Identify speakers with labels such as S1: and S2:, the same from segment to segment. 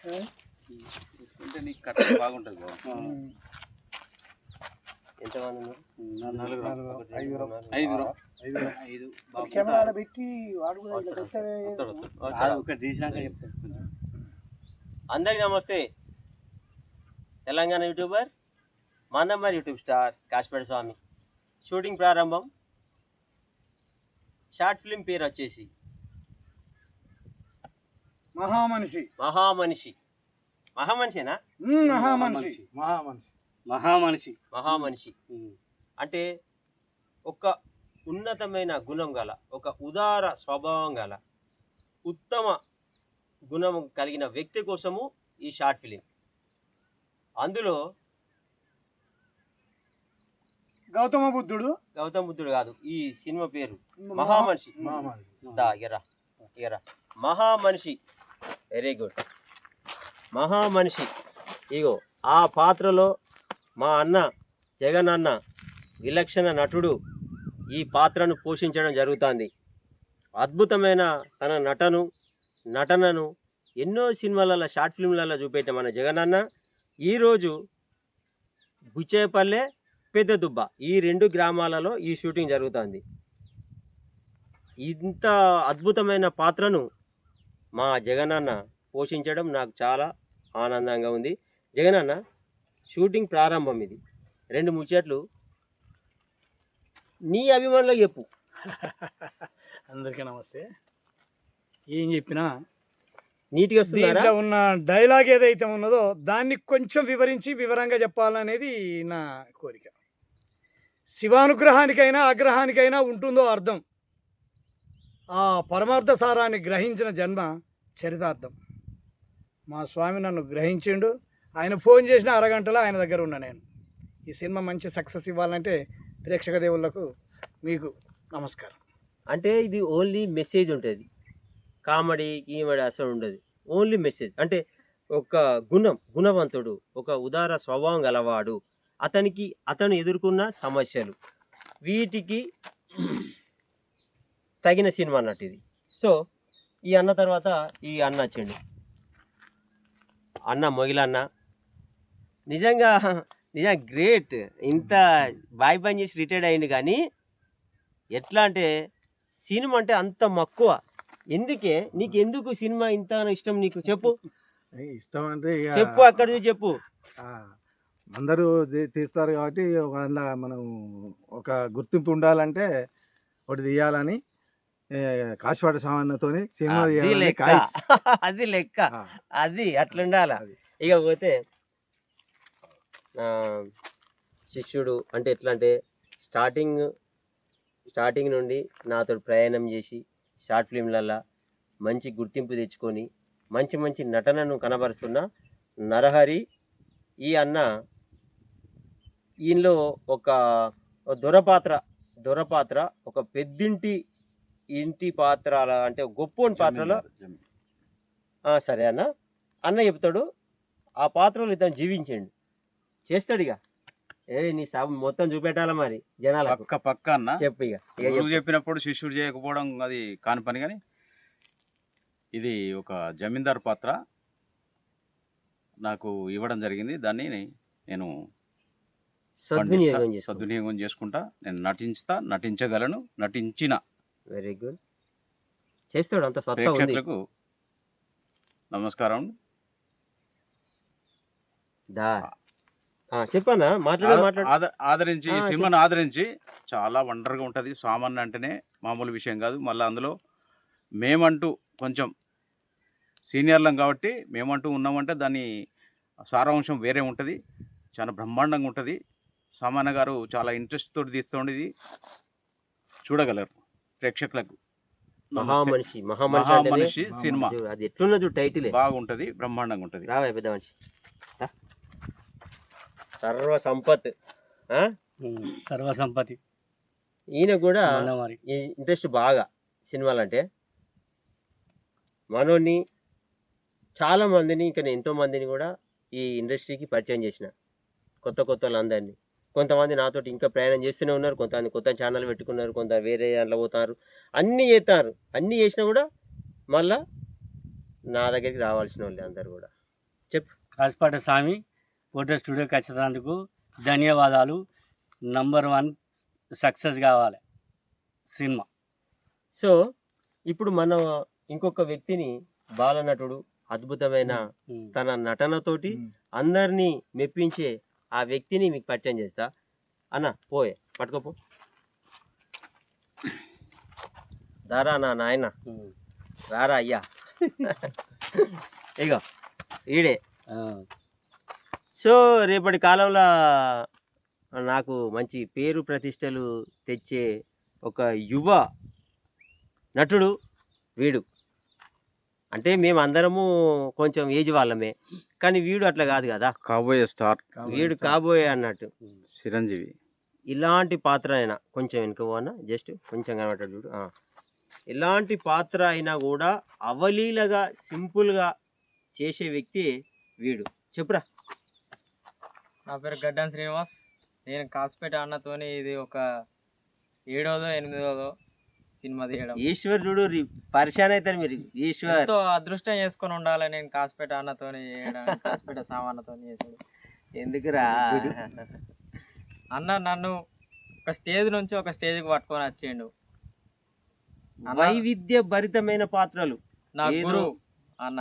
S1: తీసుకుంటే నీకు కట్ట బాగుంటుంది బాబు.
S2: ఎంతమంది ఉన్నారు?
S1: ఐదు
S3: కెమెరా పెట్టి వాడు కూడా
S1: ఒకటి తీసినాక చెప్తాను.
S2: అందరికీ నమస్తే. Telangana YouTuber Mandamarri YouTube star Kasipeta Swamy shooting ప్రారంభం. షార్ట్ ఫిల్మ్ పేరు వచ్చేసి
S3: మహామనిషి.
S2: మహామనిషి. మహామనిషేనా?
S3: మహామనిషి.
S1: మహామనిషి మహామనిషి
S2: మహామనిషి అంటే ఒక ఉన్నతమైన గుణం గల, ఒక ఉదార స్వభావం గల, ఉత్తమ గుణం కలిగిన వ్యక్తి కోసము ఈ షార్ట్ ఫిలిం. అందులో
S3: గౌతమ బుద్ధుడు
S2: కాదు, ఈ సినిమా పేరు మహామనిషి. దా ఇగరా మహామనిషి. Very good. మహామనిషి. ఇగో ఆ పాత్రలో మా అన్న జగన్ అన్న విలక్షణ నటుడు ఈ పాత్రను పోషించడం జరుగుతుంది. అద్భుతమైన తన నటనను ఎన్నో సినిమాలలో, షార్ట్ ఫిల్మ్లలో చూపెట్టిన మన జగన్ అన్న ఈరోజు బుచ్చేపల్లె, పెద్ద దుబ్బ ఈ 2 గ్రామాలలో ఈ షూటింగ్ జరుగుతుంది. ఇంత అద్భుతమైన పాత్రను మా జగనన్న పోషించడం నాకు చాలా ఆనందంగా ఉంది. జగనన్న షూటింగ్ ప్రారంభం ఇది. 2 ముచ్చట్లు నీ అభిమానులకు చెప్పు.
S3: అందరికీ నమస్తే. ఏం చెప్పినా
S2: నీట్గా వస్తుందా?
S3: దీంట్లో ఉన్న డైలాగ్ ఏదైతే ఉన్నదో దాన్ని కొంచెం వివరంగా చెప్పాలనేది నా కోరిక. శివానుగ్రహానికైనా ఆగ్రహానికైనా ఉంటుందో అర్థం. ఆ పరమార్థ సారాన్ని గ్రహించిన జన్మ చరితార్థం. మా స్వామి నన్ను గ్రహించిండు. ఆయన ఫోన్ చేసిన అరగంటలో ఆయన దగ్గర ఉన్నా నేను. ఈ సినిమా మంచి సక్సెస్ ఇవ్వాలంటే ప్రేక్షక దేవుళ్ళకు మీకు నమస్కారం.
S2: అంటే ఇది ఓన్లీ మెసేజ్ ఉంటుంది, కామెడీ గీమెడీ అసలు ఉండదు. Only message. అంటే ఒక గుణవంతుడు, ఒక ఉదార స్వభావం గలవాడు, అతను ఎదుర్కొన్న సమస్యలు, వీటికి తగిన సినిమా అన్నట్టు ఇది. సో ఈ అన్న తర్వాత ఈ అన్న వచ్చిండు, అన్న మొగిలన్న. నిజంగా గ్రేట్. ఇంత బాయ్ పని చేసి రిటైర్డ్ అయ్యింది, కానీ ఎట్లా అంటే సినిమా అంటే అంత మక్కువ. నీకెందుకు సినిమా ఇంత ఇష్టం? నీకు చెప్పు.
S4: ఇష్టం అంటే
S2: చెప్పు, అక్కడ చూసి చెప్పు.
S4: అందరూ తీస్తారు కాబట్టి మనం ఒక గుర్తింపు ఉండాలంటే ఒకటి తీయాలని కాశీపేట సామాన్యతో సినిమా
S2: అది లెక్క. అది అట్లుండాల. ఇక పోతే శిష్యుడు అంటే ఎట్లా అంటే స్టార్టింగ్ నుండి నాతో ప్రయాణం చేసి షార్ట్ ఫిల్మ్లల్లో మంచి గుర్తింపు తెచ్చుకొని మంచి నటనను కనబరుస్తున్న నరహరి ఈ అన్న. ఈయనలో ఒక దొరపాత్ర, ఒక ఇంటి పాత్ర, అంటే గొప్పోని పాత్రలో సరే అన్న చెప్తాడు. ఆ పాత్రలో ఇతను జీవించండి, చేస్తాడు. ఇక నీ మొత్తం చూపెట్టాలా మరి జనాల
S1: పక్క అన్న.
S2: చెప్పు. ఇక
S1: చెప్పినప్పుడు శిష్యుడు చేయకపోవడం అది కాని పని, కానీ ఇది ఒక జమీందారు పాత్ర నాకు ఇవ్వడం జరిగింది. దాన్ని నేను సద్వినియోగం చేసుకుంటా. నేను నటించగలను, నటించిన.
S2: Very good. చేస్తాడు. అంత సత్తా ఉంది.
S1: ప్రేక్షకులకు నమస్కారం.
S2: చెప్పానా?
S1: ఆదరించి ఈ సినిమాను ఆదరించి చాలా వండర్గా ఉంటుంది. సామాన్య అంటేనే మామూలు విషయం కాదు. మళ్ళీ అందులో మేమంటూ కొంచెం సీనియర్లం కాబట్టి మేమంటూ ఉన్నామంటే దాని సారాంశం వేరే ఉంటుంది. చాలా బ్రహ్మాండంగా ఉంటుంది. సామాన్య గారు చాలా ఇంట్రెస్ట్ తోటి తీస్తుండేది, చూడగలరు ప్రేక్షకులకు. మహామనిషి సినిమా
S2: అది ఎట్లున్నది టైటిల్
S1: బాగుంటుంది, బ్రహ్మాండంగా ఉంటుంది.
S2: రావే పెద్ద మనిషి. సర్వసంపత్తి. ఈయన కూడా ఇంట్రెస్ట్ బాగా సినిమాలంటే. మనోని చాలా మందిని, ఇంకా ఎంతో మందిని కూడా ఈ ఇండస్ట్రీకి పరిచయం చేసిన, కొత్త వాళ్ళందరినీ. కొంతమంది నాతో ఇంకా ప్రయాణం చేస్తూనే ఉన్నారు, కొంతమంది కొత్త ఛానల్ పెట్టుకున్నారు, కొంత వేరే దాంట్లో పోతారు. అన్నీ చేస్తారు. అన్నీ చేసినా కూడా మళ్ళా నా దగ్గరికి రావాల్సిన వాళ్ళే అందరు కూడా. చెప్పు.
S5: కాసిపాట స్వామి ఫోటో స్టూడియోకి వచ్చినందుకు ధన్యవాదాలు. నంబర్ 1 సక్సెస్ కావాలి సినిమా.
S2: సో ఇప్పుడు మనం ఇంకొక వ్యక్తిని బాలనటుడు అద్భుతమైన తన నటనతోటి అందరినీ మెప్పించే ఆ వ్యక్తిని మీకు పరిచయం చేస్తా. అన్న పోయే పట్టుకోపో. దారా నా నాయన రారా అయ్యా. ఇగో ఈడే. సో రేపటి కాలంలో నాకు మంచి పేరు ప్రతిష్టలు తెచ్చే ఒక యువ నటుడు వీడు. అంటే మేము అందరము కొంచెం ఏజ్ వాళ్ళమే, కానీ వీడు అట్లా కాదు కదా,
S1: కాబోయే స్టార్
S2: వీడు కాబోయే అన్నట్టు.
S1: చిరంజీవి.
S2: ఇలాంటి పాత్ర అయినా కొంచెం వెనుక పోనా, జస్ట్ కొంచెం కనబడ్డాడు చూడు. ఇలాంటి పాత్ర అయినా కూడా అవలీలగా సింపుల్గా చేసే వ్యక్తి వీడు. చెప్పురా.
S6: నా పేరు గడ్డం శ్రీనివాస్. నేను కాసిపేట అన్నతోని ఇది ఒక 7వ 8వ సినిమా తీయడం.
S2: ఈశ్వర్ చూడు పరిశాన్ అవుతారు మీరు. ఈశ్వర్
S6: ఎంతో అదృష్టం చేసుకొని ఉండాలి నేను కాసిపేట అన్నతోని చేయడం, కాసిపేట సామాన్నతోని చేసాడు.
S2: ఎందుకురా
S6: అన్న నన్ను ఒక స్టేజ్ నుంచి ఒక స్టేజ్కి పట్టుకొని వచ్చిండు.
S2: వైవిధ్య భరితమైన పాత్రలు.
S6: నా
S2: ఏదో-
S6: గురు అన్న.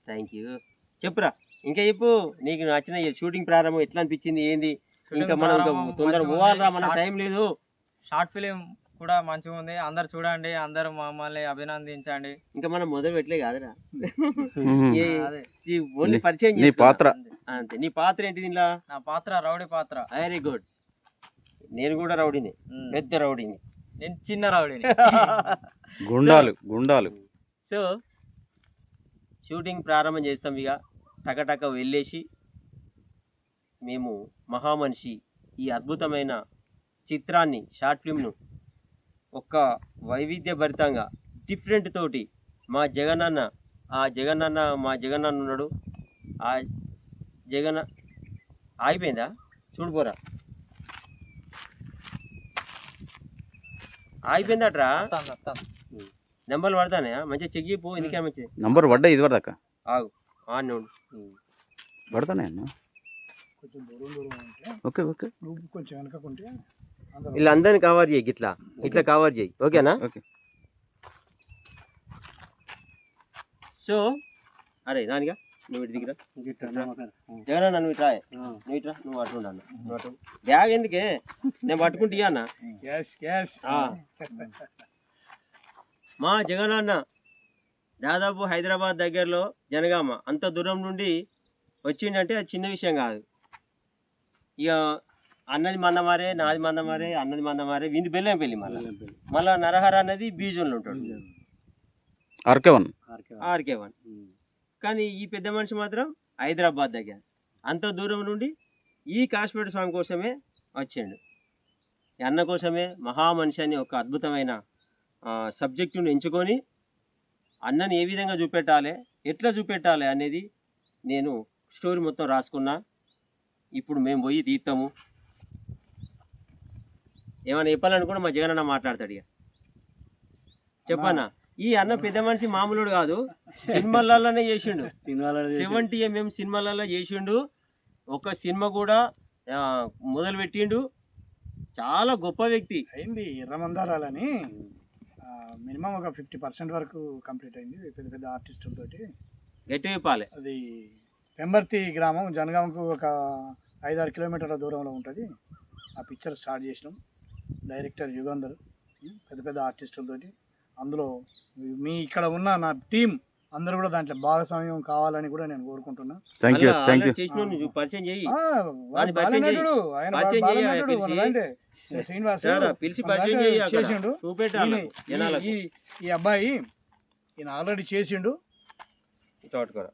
S2: Thank you. చెప్పురా ఇంకా చెప్పు. నీకు నచ్చిన షూటింగ్ ప్రారంభం ఎట్లా అనిపించింది, ఏంది? ఇంకా మనం తొందరగా పోవాలరా, మన టైం లేదు.
S6: షార్ట్ ఫిలిం కూడా మంచిగా ఉంది. అందరు చూడండి, అందరూ మమ్మల్ని అభినందించండి.
S2: ఇంకా మనం మొదలు పెట్టలే కాదురా.
S6: అదే
S2: ఓన్లీ పరిచయం
S1: నీ
S2: చేసుకున్నా.
S1: పాత్ర
S2: అంతే. నీ పాత్ర ఏంటి దీనిలో?
S6: నా పాత్ర రౌడీ పాత్ర.
S2: Very good. నేను కూడా రౌడీని,
S6: ఉమ్.
S2: పెద్ద రౌడీని.
S6: నేను చిన్న రౌడీని.
S1: గుండాలు.
S2: సో షూటింగ్ ప్రారంభం చేస్తాం. ఇక టకటక వెళ్ళేసి మేము మహామనిషి ఈ అద్భుతమైన చిత్రాన్ని, షార్ట్ ఫిల్మ్ను ఒక వైవిధ్యభరితంగా డిఫరెంట్ తోటి మా జగనన్న ఉన్నాడు. ఆ జగన్ ఆగిపోయిందా చూడిపోరా, ఆగిపోయిందట్రా. నెంబర్లు పడతానే మంచిగా చెక్ చేయపో. ఎందుకని మంచిది
S1: నంబర్ పడ్డా ఇది వరదాకా
S2: ఆగు ఆడినోడు.
S1: పడతానే అన్న.
S3: కొంచెం దూరం ఉంటే
S1: ఓకే ఓకే
S3: నువ్వు కొంచెం వెనకకుంటే అందరూ
S2: వీళ్ళందరినీ కవర్ చేయి, ఇట్లా కవర్ చేయి. ఓకేనా?
S1: ఓకే.
S2: సో అరే నానిగా నువ్వు ఇటు దిగిరా. జగన్ నువ్వు ఇట్రా, నువ్వు అటు ఉండు అన్న. నువ్వు అటు బ్యాగ్ ఎందుకే, నేను పట్టుకుంటా అన్న.
S3: క్యాష్
S2: మా జగన్ అన్న దాదాపు హైదరాబాద్ దగ్గరలో జనగామ అంత దూరం నుండి వచ్చిండంటే అది చిన్న విషయం కాదు. ఇక అన్నది మందమారే, నాది మందమారే, అన్నది మందమారే, వింది బెల్లంపల్లి. మళ్ళా నరహర అన్నది బీజంలో ఉంటాడు, ఆర్కే1. కానీ ఈ పెద్ద మనిషి మాత్రం హైదరాబాద్ దగ్గర అంత దూరం నుండి ఈ కాసిపేట స్వామి కోసమే వచ్చిండు. ఈ అన్న కోసమే మహామనిషి అని ఒక అద్భుతమైన సబ్జెక్టును ఎంచుకొని అన్నని ఏ విధంగా చూపెట్టాలి, ఎట్లా చూపెట్టాలి అనేది నేను స్టోరీ మొత్తం రాసుకున్నా. ఇప్పుడు మేము పోయి తీస్తాము. ఏమైనా చెప్పాలనుకున్నా మా జగన్ అన్న మాట్లాడతాడు. ఇక చెప్పన్నా. ఈ అన్న పెద్ద మనిషి మామూలుడు కాదు, సినిమాలలోనే చేసిండు. 70mm సినిమాలలో చేసిండు. ఒక సినిమా కూడా మొదలు పెట్టిండు. చాలా గొప్ప వ్యక్తి.
S3: అయింది. ఎర్రమందారాలని మినిమం ఒక 50% వరకు కంప్లీట్ అయింది. పెద్ద పెద్ద ఆర్టిస్టులతోటి.
S2: గట్టి చెప్పాలి.
S3: అది పెంబర్తి గ్రామం, జనగాంకు ఒక 5-6 కిలోమీటర్ల దూరంలో ఉంటుంది. ఆ పిక్చర్ స్టార్ట్ చేసినాం. డైరెక్టర్ యుగంధర్, పెద్ద పెద్ద ఆర్టిస్టులతోటి. అందులో మీ ఇక్కడ ఉన్న నా టీం అందరూ కూడా దాంట్లో భాగస్వామ్యం కావాలని కూడా నేను కోరుకుంటున్నా.
S2: చేసిన పరిచయం చేయి.
S3: బాలనటుడు, ఆయన
S2: పరిచయం చేయి,
S3: బాలనటుడు,
S2: పిలిచి.
S3: మనలాంటి శ్రీనివాస్
S2: పిలిచి పరిచయం చేయి, అక్కడ
S3: చేసిండు.
S2: చూపెట్టాలి జనాలకు.
S3: ఈ అబ్బాయి ఈయన ఆల్రెడీ చేసిండు.
S2: తోటకూర.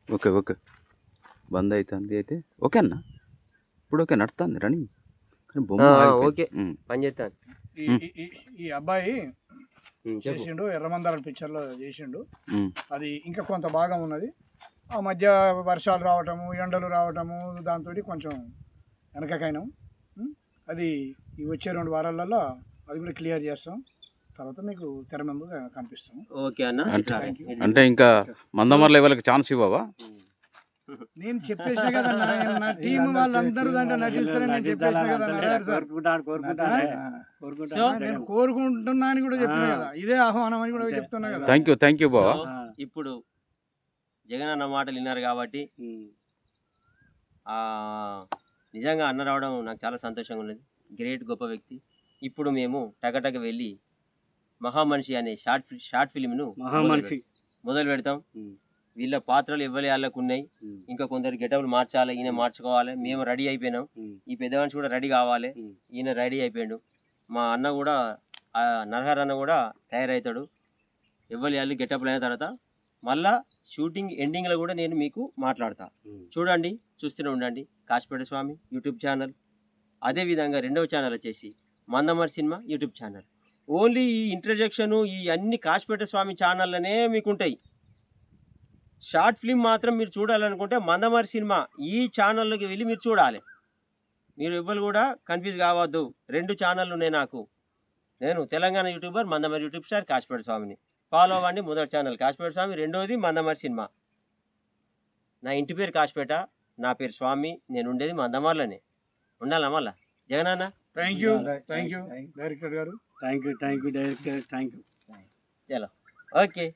S1: ఓకే ఓకే బంద్ అవుతుంది అయితే. ఓకే అన్న ఇప్పుడు ఓకే నడుతుంది రన్నింగ్. కానీ బొమ్మ ఆగిపోయింది.
S2: ఓకే పని చేస్తాను.
S3: ఈ అబ్బాయి చేసిండు, ఎర్రమందారం పిక్చర్లో చేసిండు. అది ఇంకా కొంత భాగం ఉన్నది. ఆ మధ్య వర్షాలు రావటము, ఎండలు రావటము, దాంతో కొంచెం వెనకకైనాం. అది ఈ వచ్చే 2 వారాలలో అది కూడా క్లియర్ చేస్తాం. తర్వాత మీకు తెర ముందు కనిపిస్తాము.
S2: ఓకే అన్న.
S1: అంటే-
S2: ఇట్లా.
S3: Thank you.
S1: అంటే ఇంకా మందమర్ లెవెల్కి ఛాన్స్ ఇవ్వవా?
S3: నేను చెప్పేసిన కదా నా టీం వాళ్ళందరూ దాంట్లో నటిస్తారని నేను చెప్పేసిన కదా నారాయణ సార్.
S2: సో
S3: నేను కోరుకుంటున్నా అని కూడా చెప్పిన కదా, ఇదే ఆహ్వానం అని కూడా చెప్తున్నా కదా.
S1: థ్యాంక్ యూ బావా.
S2: సో ఇప్పుడు జగన్ అన్న మాటలు విన్నారు కాబట్టి నిజంగా అన్న రావడం నాకు చాలా సంతోషంగా ఉన్నది. గ్రేట్, గొప్ప వ్యక్తి. ఇప్పుడు మేము టకటక వెళ్ళి మహామనిషి అనే షార్ట్ ఫిలింను
S5: మహామనిషి
S2: మొదలు పెడతాం. వీళ్ళ పాత్రలు ఎవరి వాళ్ళకు ఉన్నాయి, ఇంకా కొందరు గెటప్లు మార్చాలి, ఈయన మార్చుకోవాలి. మేము రెడీ అయిపోయినాం, ఈ పెద్ద మనిషి కూడా రెడీ కావాలి, ఈయన రెడీ అయిపోయాడు. మా అన్న కూడా నరహర్ అన్న కూడా తయారవుతాడు. ఎవరి వాళ్ళు గెటప్లు అయిన తర్వాత మళ్ళా షూటింగ్ ఎండింగ్లో కూడా నేను మీకు మాట్లాడతా. చూడండి, చూస్తూనే ఉండండి కాశీపేట స్వామి యూట్యూబ్ ఛానల్. అదేవిధంగా రెండవ ఛానల్ వచ్చేసి Mandamarri cinema YouTube channel. Only ఈ ఇంట్రడక్షను ఈ అన్ని కాశీపేట స్వామి ఛానల్లోనే మీకు ఉంటాయి. షార్ట్ ఫిల్మ్ మాత్రం మీరు చూడాలనుకుంటే మందమరి సినిమా ఈ ఛానల్లోకి వెళ్ళి మీరు చూడాలి. మీరు ఎవ్వరు కూడా కన్ఫ్యూజ్ కావద్దు. 2 ఛానళ్ళు ఉన్నాయి నాకు. నేను Telangana YouTuber, Mandamarri YouTube star Kasipet స్వామిని. ఫాలో అవ్వండి. మొదటి ఛానల్ కాశీపేట స్వామి, రెండోది మందమరి సినిమా. నా ఇంటి పేరు కాశీపేట, నా పేరు స్వామి, నేను ఉండేది మందమరిలోనే. ఉండాలా మళ్ళా జగనన్న?
S3: థ్యాంక్ యూ డైరెక్టర్ గారు.
S5: Thank you director, thank you.
S2: చలో, ఓకే.